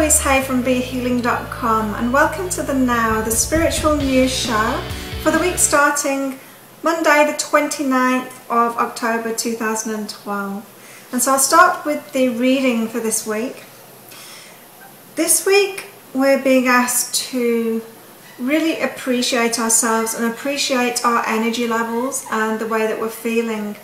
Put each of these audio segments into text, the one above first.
Louise from BeHealing.com, and welcome to the Now, the spiritual news show for the week starting Monday the 29th of October 2012. And so I'll start with the reading for this week. This week we're being asked to really appreciate ourselves and appreciate our energy levels and the way that we're feeling.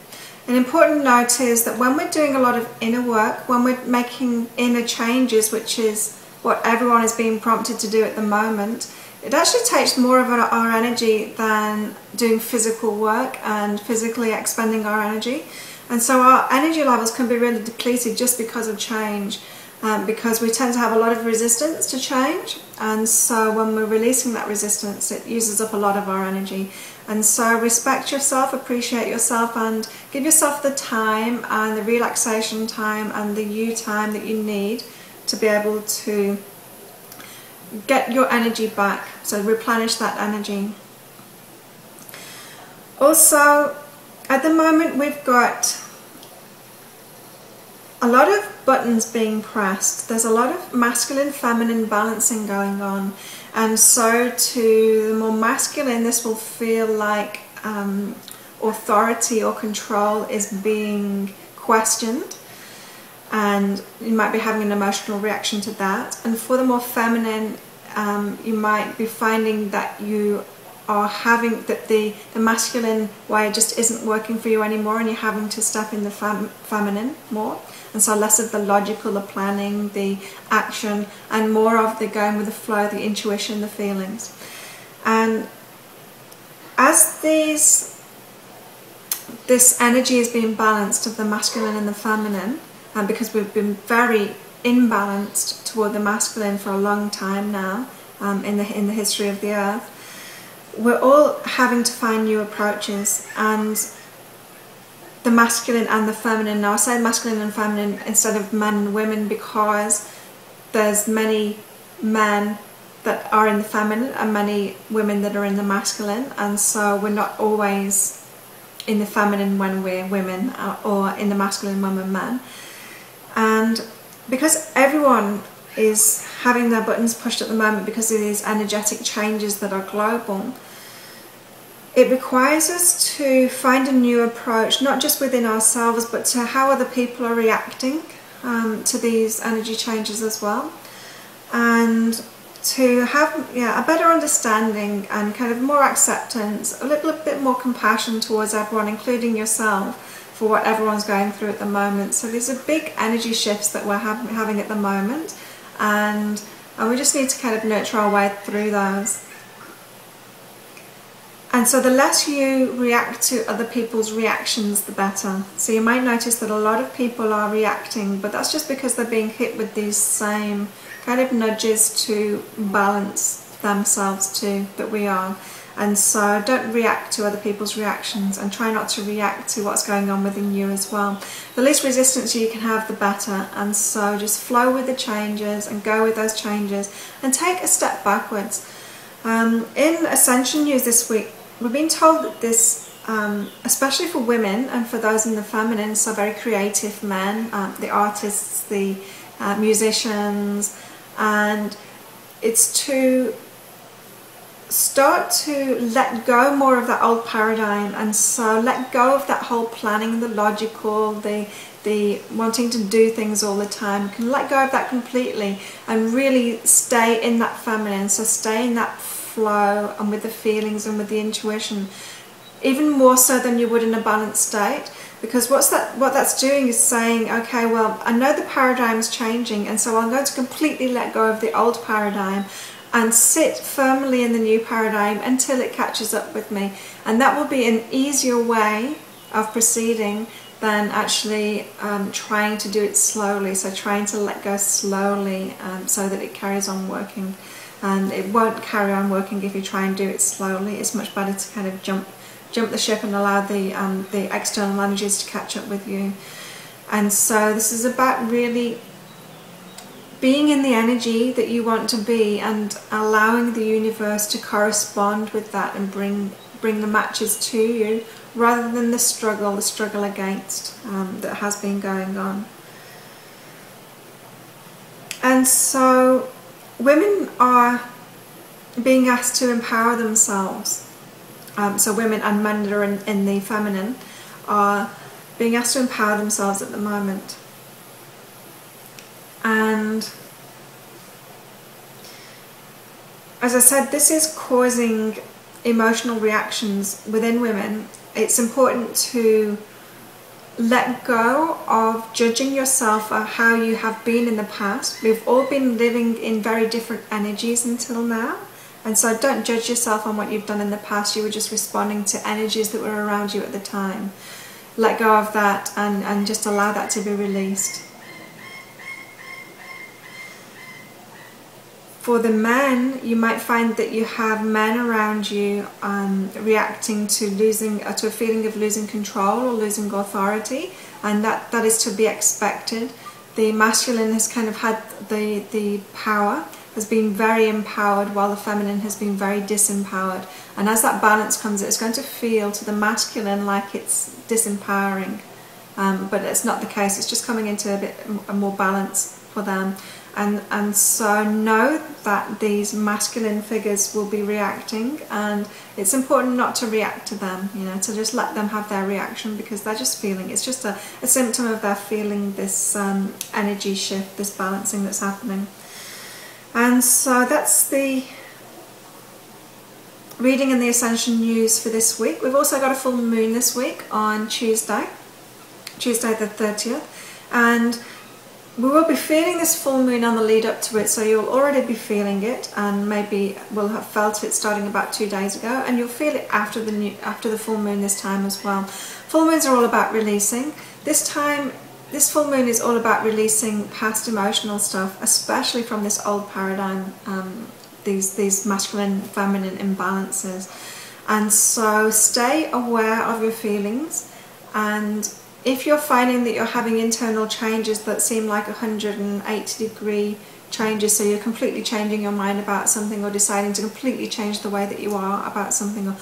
An important note is that when we're doing a lot of inner work, when we're making inner changes, which is what everyone is being prompted to do at the moment, it actually takes more of our energy than doing physical work and physically expending our energy. And so our energy levels can be really depleted just because of change, because we tend to have a lot of resistance to change. And so when we're releasing that resistance, it uses up a lot of our energy. And so respect yourself, appreciate yourself, and give yourself the time and the relaxation time and the you time that you need to be able to get your energy back, so replenish that energy. Also, at the moment we've got a lot of buttons being pressed. There's a lot of masculine feminine balancing going on, and so to the more masculine this will feel like authority or control is being questioned, and you might be having an emotional reaction to that. And for the more feminine, you might be finding that you are having that the masculine way just isn't working for you anymore, and you're having to step in the feminine more. And so less of the logical, the planning, the action, and more of the going with the flow, the intuition, the feelings. And as this energy is being balanced of the masculine and the feminine, and because we've been very imbalanced toward the masculine for a long time now, in the history of the earth, we're all having to find new approaches. And the masculine and the feminine, now I say masculine and feminine instead of men and women because there's many men that are in the feminine and many women that are in the masculine, and so we're not always in the feminine when we're women or in the masculine when we're men. And because everyone is having their buttons pushed at the moment because of these energetic changes that are global, it requires us to find a new approach, not just within ourselves, but to how other people are reacting to these energy changes as well. And to have a better understanding and kind of more acceptance, a little bit more compassion towards everyone, including yourself, for what everyone's going through at the moment. So these are big energy shifts that we're having at the moment, and we just need to kind of nurture our way through those. And so the less you react to other people's reactions, the better. So you might notice that a lot of people are reacting, but that's just because they're being hit with these same kind of nudges to balance themselves too, that we are. And so don't react to other people's reactions, and try not to react to what's going on within you as well. The least resistance you can have, the better. And so just flow with the changes and go with those changes and take a step backwards. In Ascension news this week, we've been told that this, especially for women and for those in the feminine, so very creative men, the artists, the musicians, and it's to start to let go more of that old paradigm, and so let go of that whole planning, the logical, the wanting to do things all the time. You can let go of that completely and really stay in that feminine, so stay in that flow and with the feelings and with the intuition, even more so than you would in a balanced state. Because what that's doing is saying, okay, well, I know the paradigm's changing, and so I'm going to completely let go of the old paradigm and sit firmly in the new paradigm until it catches up with me. And that will be an easier way of proceeding than actually trying to do it slowly. So trying to let go slowly so that it carries on working. And it won't carry on working if you try and do it slowly. It's much better to kind of jump the ship and allow the external energies to catch up with you. And so this is about really being in the energy that you want to be and allowing the universe to correspond with that and bring the matches to you, rather than the struggle against that has been going on. And so women are being asked to empower themselves. So women and men that are in the feminine are being asked to empower themselves at the moment. And as I said, this is causing emotional reactions within women. It's important to let go of judging yourself for how you have been in the past. We've all been living in very different energies until now. And so don't judge yourself on what you've done in the past. You were just responding to energies that were around you at the time. Let go of that and just allow that to be released. For the men, you might find that you have men around you reacting to a feeling of losing control or losing authority, and that is to be expected. The masculine has kind of had the power, has been very empowered, while the feminine has been very disempowered. And as that balance comes, it's going to feel to the masculine like it's disempowering, but it's not the case. It's just coming into a more balance for them. And so know that these masculine figures will be reacting, and it's important not to react to them, to just let them have their reaction, because they're just feeling, it's just a symptom of their feeling this energy shift, this balancing that's happening. And so that's the reading and the Ascension news for this week. We've also got a full moon this week on Tuesday the 30th, and we will be feeling this full moon on the lead up to it, so you'll already be feeling it, and maybe will have felt it starting about 2 days ago, and you'll feel it after the full moon this time as well. Full moons are all about releasing. This time, this full moon is all about releasing past emotional stuff, especially from this old paradigm, these masculine feminine imbalances. And so stay aware of your feelings, and if you're finding that you're having internal changes that seem like 180-degree changes, so you're completely changing your mind about something, or deciding to completely change the way that you are about something, or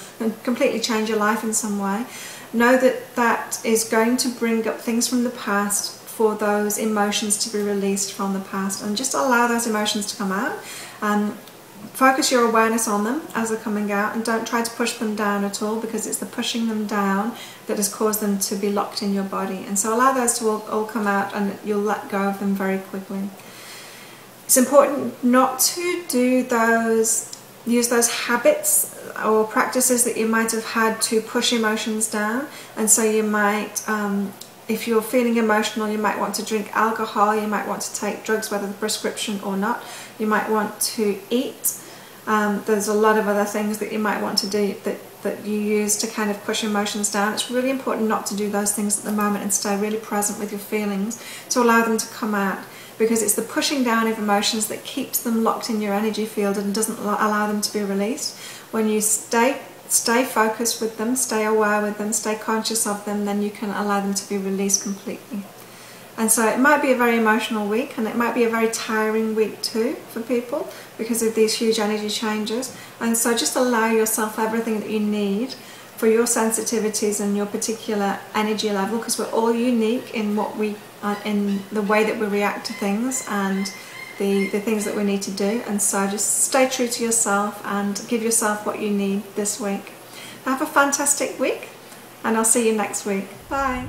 completely change your life in some way, know that that is going to bring up things from the past, for those emotions to be released from the past, and just allow those emotions to come out. Focus your awareness on them as they're coming out, and don't try to push them down at all, because it's the pushing them down that has caused them to be locked in your body. And so allow those to all come out, and you'll let go of them very quickly. It's important not to use those habits or practices that you might have had to push emotions down. And so you might, if you're feeling emotional, you might want to drink alcohol, you might want to take drugs, whether the prescription or not. You might want to eat. There's a lot of other things that you might want to do that you use to kind of push emotions down. It's really important not to do those things at the moment, and stay really present with your feelings to allow them to come out, because it's the pushing down of emotions that keeps them locked in your energy field and doesn't allow them to be released. When you stay focused with them, stay aware with them, stay conscious of them, then you can allow them to be released completely. And so it might be a very emotional week, and it might be a very tiring week too for people, because of these huge energy changes. And so just allow yourself everything that you need for your sensitivities and your particular energy level, because we're all unique in in the way that we react to things and the things that we need to do. And so just stay true to yourself and give yourself what you need this week. Have a fantastic week, and I'll see you next week. Bye.